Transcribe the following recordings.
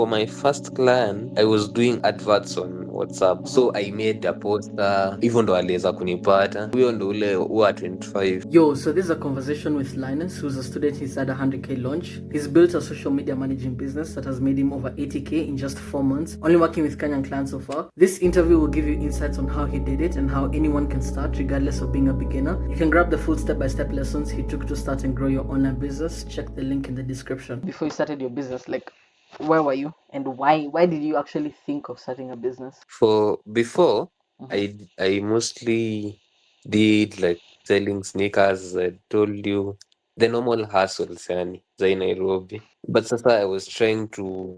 For my first client, I was doing adverts on WhatsApp. So I made a poster, hivyo ndo aliweza kunipata. Huyo ndo ule huwa 25. Yo, so this is a conversation with Linus, who's a student inside a 100k launch. He's built a social media managing business that has made him over 80k in just 4 months, only working with Kenyan clients so far. This interview will give you insights on how he did it and how anyone can start regardless of being a beginner. You can grab the full step-by-step lessons he took to start and grow your online business. Check the link in the description. Before you started your business, like, where were you and why did you actually think of starting a business? For before, I mostly did like selling sneakers, I told you, the normal hustles yani za Nairobi. But sasa I was trying to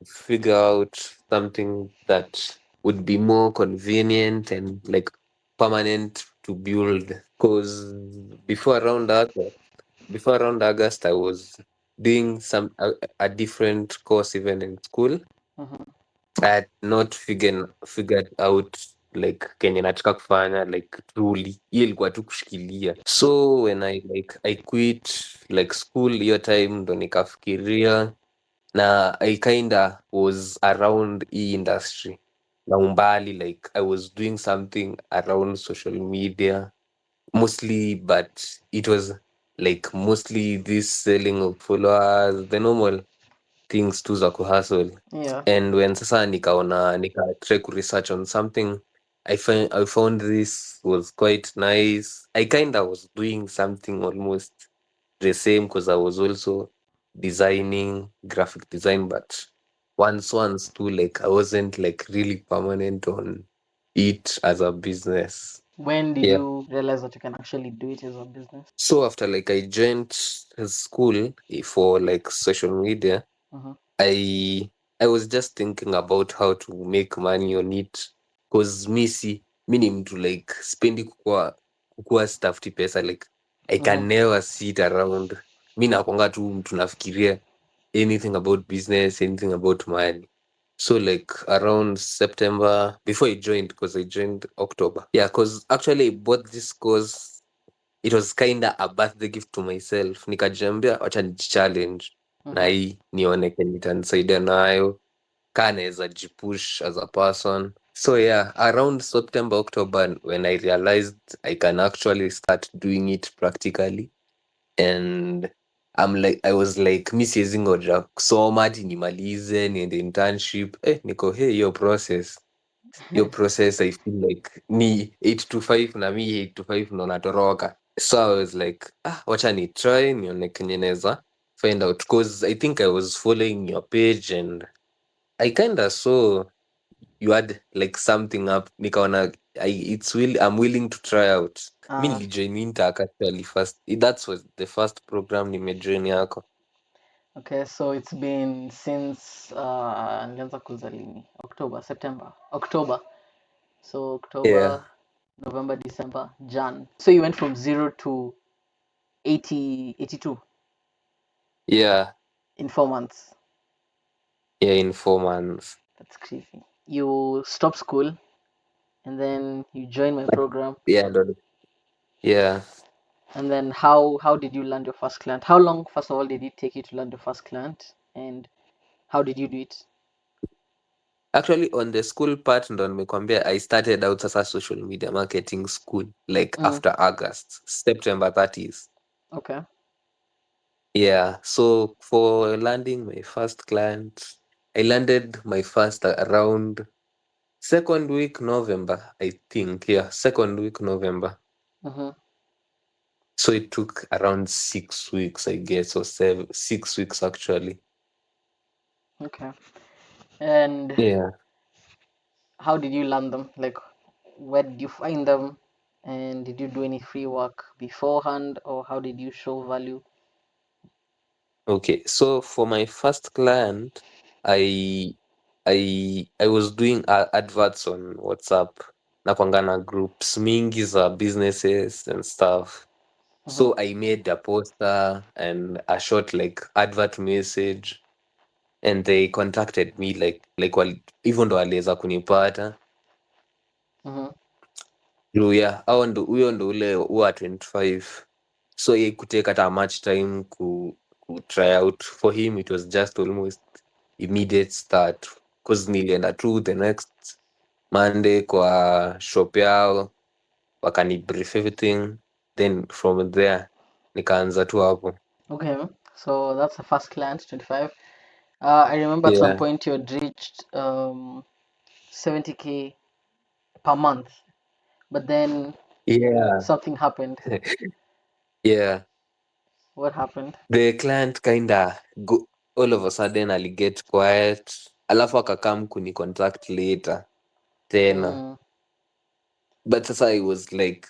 figure out something that would be more convenient and like permanent to build. Cause before around August, I was doing a different course even in school. I had not figured out like kenye nataka kufanya like truly, hiyo ilikuwa tu kushikilia. So when I quit like school hiyo time ndo nikafikiria, na I kinda was around hii industry na umbali, like I was doing something around social media mostly, but it was like mostly this selling of followers, the normal things tu za kuhustle. Yeah. And when sasa nika try ku research on something, I found this was quite nice. I kinda was doing something almost the same because I was also designing graphic design, but once too, like I wasn't like really permanent on it as a business. When did Yeah. you realize that you can actually do it as a business? So after like I joined school for like social media, I I was just thinking about how to make money on it, cause mi ni mtu like spendi kukua stafti pesa, like I can never sit around. Mi nakwanga tu mtu nafikiria anything about business, anything about money. So like around September, before I joined, cause I joined October. Yeah, cause actually I bought this course, it was kinda a birthday gift to myself. Nikajiambia wacha nijichallenge na hii nione kenye itanisaidia nayo, kaa naeza jipush as a person. So yeah, around September, October, when I realized I can actually start doing it practically, and I was like mi siezi ngoja kusoma hadi nimalize niende internship. Niko hiyo process I feel like ni 8 to 5 na mi 8 to 5 ndo natoroka. So I was like, wacha ni try nione kenye naeza find out, cause I think I was following your page and I kinda saw you had like something up, nikaona I'm willing to try out. Mi nilijoin Intak actually first. That was the first program nimejoin yako. Okay, so it's been since nilianza kuza lini? October. So October, Yeah. November, December, Jan. So you went from 0 to 82 Yeah. in 4 months. Yeah, in 4 months. That's crazy. You stopped school and then you joined my program. Yeah, yeah. And then how did you land your first client? How long, first of all, did it take you to land your first client? And how did you do it? Actually on the school part ndo nimekwambia I started out sasa social media marketing school like after August, September 30th. Okay. Yeah, so for landing my first client, I landed my first around second week November, I think. Yeah, second week November. So it took around 6 weeks, I guess, or 6 weeks actually. Okay. And Yeah. how did you land them? Like, where did you find them? And did you do any free work beforehand, or how did you show value? Okay, so for my first client, I I was doing adverts on WhatsApp, nakwanga na groups mingi za businesses and stuff. So I made a poster and a short like advert message, and they contacted me like hivyo ndo waliweza kunipata. Yeah, huyo ndo ule huwa 25. So he could take hata much time ku try out. For him it was just almost immediate start, cause nilienda tu the next Monday kwa shop yao, wakanibrief everything, then from there nikaanza tu hapo. Okay, so that's the first client, 25. I remember at some Yeah, point you had reached 70K per month, but then yeah, something happened. yeah. What happened? The client kinda all of a sudden aliget quiet, alafu akakam kunicontact later tena, Mm, but sasa I was like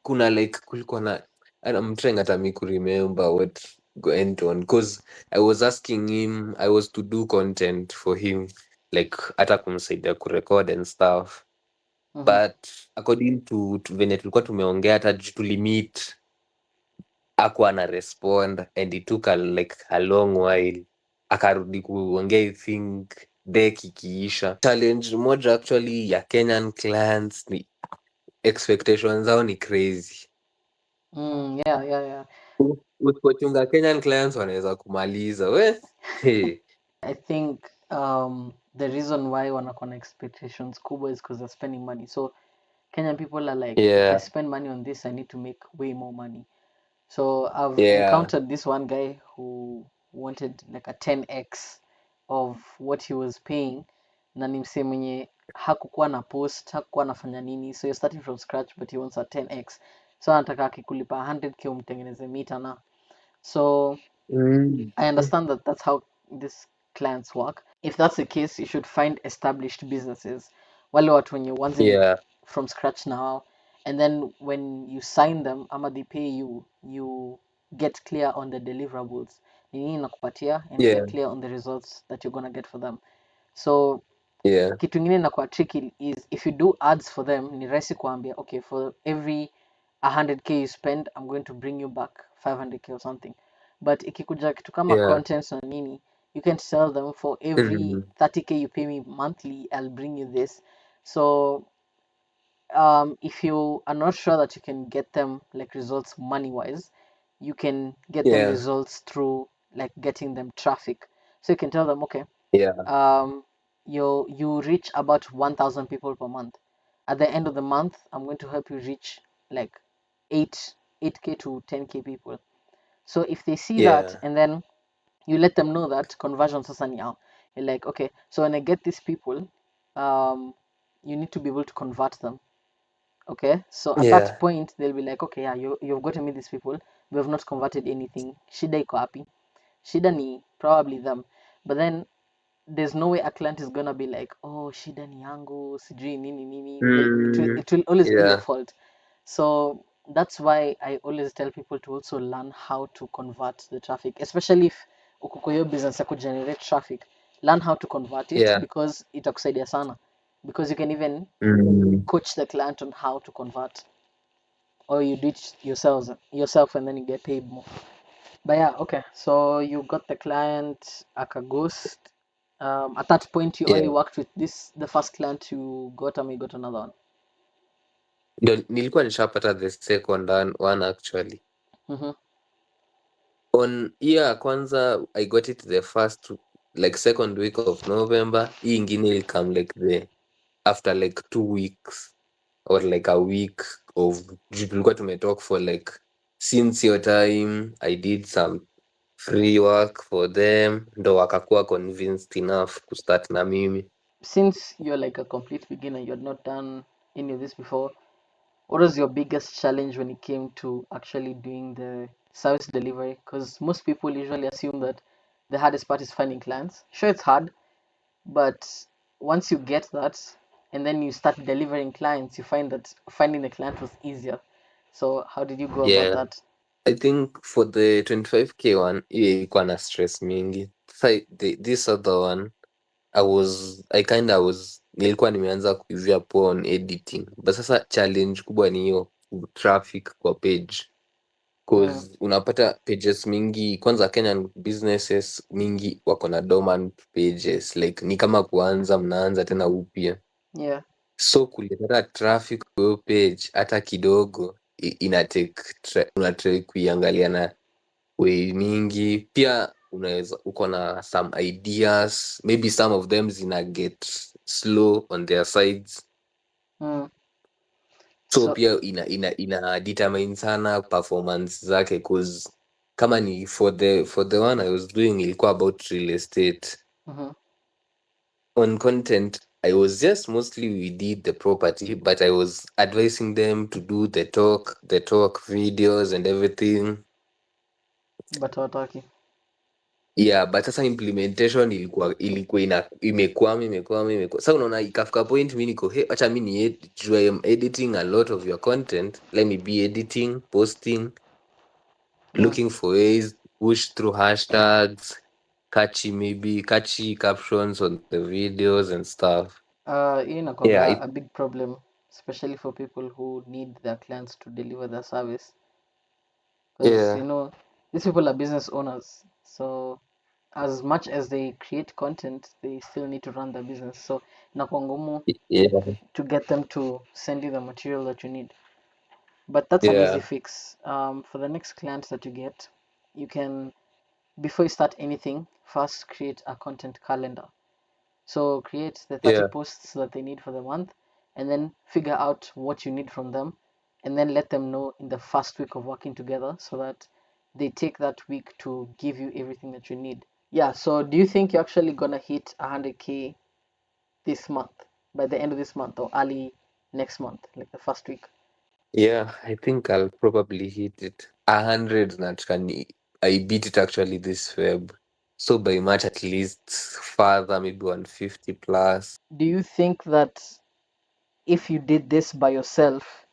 kuna like kulikuwa na I'm trying hata mi kuremember what went on, cause I was asking him, I was to do content for him, like hata kumsaidia kurecord and stuff, but according to venye tulikuwa tumeongea hata tulimeet akuwa ana respond and it took like a long while, akarudi kuongea I think dek ikiisha. Challenge moja actually ya Kenyan clients ni expectations zao ni crazy. yeah. Usipochunga Kenyan clients wanaweza kumaliza we. Hey. I think the reason why wanakuwa na expectations kubwa is because they're spending money. So Kenyan people are like, if I Yeah, spend money on this, I need to make way more money. So I've yeah, encountered this one guy who wanted like a 10x of what he was paying, na ni msee mwenye hakukuwa na post, hakukuwa anafanya nini, so you're starting from scratch but he wants a 10x. So anataka akikulipa 100k umtengeneze mita na. So mm. I understand that that's how these clients work. If that's the case, you should find established businesses. Wale watu wenye wanzing Yeah, from scratch now, and then when you sign them ama they pay you, you get clear on the deliverables. Ni nini nakupatia, and you yeah, get clear on the results that you're gonna get for them. So yeah, kitu ingine inakuwa tricky is if you do ads for them, ni rahisi kuambia okay, for every 100k you spend I'm going to bring you back 500k or something, but ikikuja kitu kama yeah, contents na nini, you can tell them for every mm. 30k you pay me monthly I'll bring you this. So if you are not sure that you can get them like results money wise, you can get them Yeah, results through like getting them traffic. So you can tell them okay, yeah, you reach about 1,000 people per month. At the end of the month, I'm going to help you reach like 8k to 10k people. So if they see that yeah, and then you let them know that conversion sasa ni yao, you're like okay, so when I get these people, you need to be able to convert them. Okay, so at that yeah, point they'll be like okay, yeah, you've gotten me these people, we have not converted anything, shida iko wapi? Shida ni probably them. But then there's no way a client is gonna be like oh shida ni yangu sijui nini nini, mm. it will always be your Yeah, fault. So that's why I always tell people to also learn how to convert the traffic, especially if uko kwa hiyo business ya kugenerate traffic. Learn how to convert it yeah, because itakusaidia sana, because you can even mm. coach the client on how to convert, or you do it yourself and then you get paid more. But yeah, okay. So you got the client Akaghost. At that point, you only Yeah. worked with this the first client you got, or you got another one. Ndio nilikuwa nishapata the second one actually. Mm-hmm. On hiyo ya kwanza I got it the first like second week of November. Hii ingine will come like the after like 2 weeks or like a week of tulikuwa tumetalk for like since your time I did some free work for them, ndo wakakuwa convinced enough kustart na mimi. Since you're like a complete beginner, you had not done any of this before. What was your biggest challenge when it came to actually doing the service delivery? Because most people usually assume that the hardest part is finding clients. Sure, it's hard, but once you get that and then you start delivering clients, you find that finding the client was easier. So how did you go about Yeah, that? I think for the 25k one hiyo ilikuwa na stress mingi. Sasa this other one nilikuwa nimeanza kuivia poa on editing, but sasa challenge kubwa ni hiyo traffic kwa page, Mm, cause unapata pages mingi, kwanza Kenyan businesses mingi wako na dormant pages, like ni kama mnaanza tena upya, yeah. so kuleta traffic kwa hiyo page hata kidogo una try kuiangalia na way mingi. Pia unaweza uko na some ideas, maybe some of them zina get slow on their sides, Mm. so So pia ina determine sana performance zake, cause kama ni for the one I was doing ilikuwa about real estate. On content, I was just mostly we did the property, but I was advising them to do the talk videos and everything. but hawataki. Yeah, but sasa implementation ilikuwa imekwama. Sasa unaona ikafika point mi niko acha mi juu I am editing a lot of your content, let me be editing, posting, looking for ways to push through hashtags, catchy captions on the videos and stuff. Hiyo Yeah, inakwanga a big problem, especially for people who need their clients to deliver their service, because yeah, these people are business owners, so as much as they create content, they still need to run their business, so inakuwa ngumu yeah, to get them to send you the material that you need. But that's an easy yeah, fix. For the next client that you get, you can, before you start anything, first create a content calendar. So create the 30 yeah, posts that they need for the month, and then figure out what you need from them, and then let them know in the first week of working together so that they take that week to give you everything that you need. Yeah, so do you think you're actually gonna hit 100K this month, by the end of this month, or early next month, like the first week? yeah. I think I'll probably hit it 100 I beat it actually this Feb. So by March at least further, maybe 150 plus. Do you think that if you did this by yourself,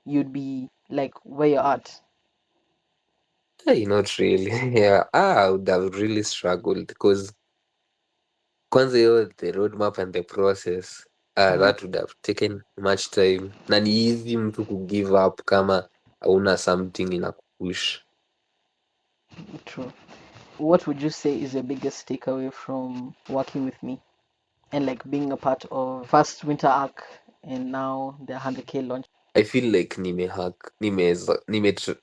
you'd be like where you're at? Hey, not really. Yeah, I would have really struggled because kwanza hiyo the roadmap and the process, Mhm. that would have taken much time, na ni easy mtu kugive up kama hauna something ina kupush. True. What would you say is your biggest takeaway from working with me and like being a part of first winter arc and now the 100K launch? I feel like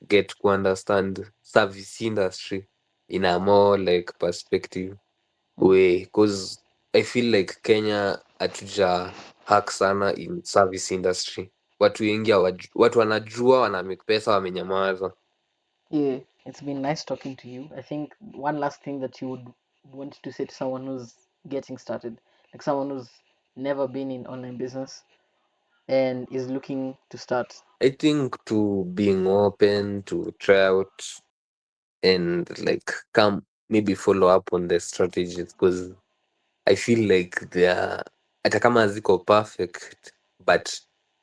get to understand service industry in a more like perspective Mm. way, because I feel like Kenya hatuja hack sana in service industry. Watu wengi watu wanajua wana make pesa wamenyamaza. Yeah, it's been nice talking to you. I think one last thing that you would want to say to someone who's getting started, like someone who's never been in online business and is looking to start. I think to being open to try out and like come maybe follow up on the strategies, because I feel like they are hata kama haziko perfect, but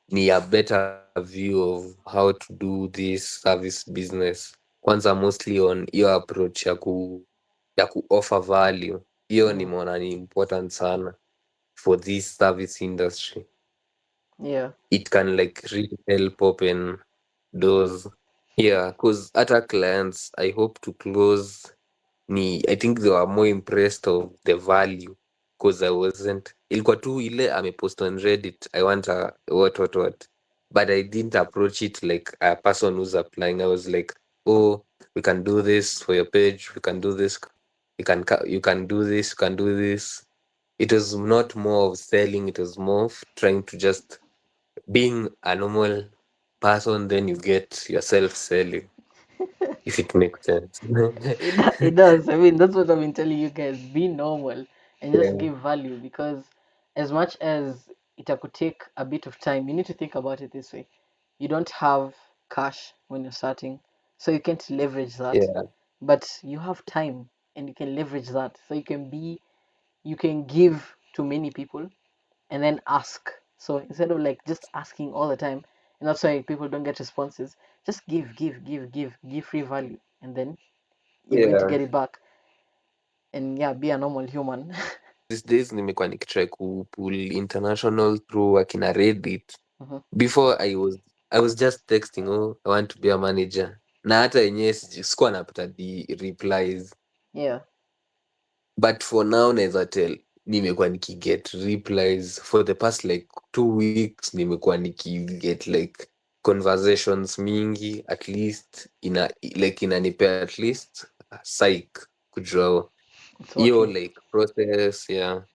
ni a better view of how to do this service business. Kwanza mostly on hiyo approach ya ku offer value. Hiyo Mm. nimeona ni important sana for this service industry. Yeah. It can like really help open doors. Yeah, because other clients I hope to close I think they were more impressed of the value, because I wasn't, ilikuwa tu ile amepost on Reddit, I want a what, but I didn't approach it like a person who's applying. I was like, oh, we can do this for your page, we can do this, you can do this, you can do this. It was not more of selling, it was more of trying to just being a normal person, then you get yourself selling, if it makes sense. It does. I mean, that's what I've been telling you guys. Be normal and just Yeah. give value, because as much as it could take a bit of time, you need to think about it this way. You don't have cash when you're starting, so you can't leverage that. Yeah. But you have time and you can leverage that. So you can give to many people and then ask. So instead of like just asking all the time, and that's why people don't get responses, just give free value, and then you're going to Yeah. get it back. And yeah, be a normal human. These days nimekuwa nikitry pull international through akina Reddit. Mhm. Before I was just texting, oh, I want to be a manager. Na hata yenyewe sikuwa napata the replies. Yeah. But for now naweza tell nimekuwa nikiget replies for the past like 2 weeks. Nimekuwa nikiget like conversations mingi, at least inanipea at least psych, kujua It's hiyo working. like process, yeah.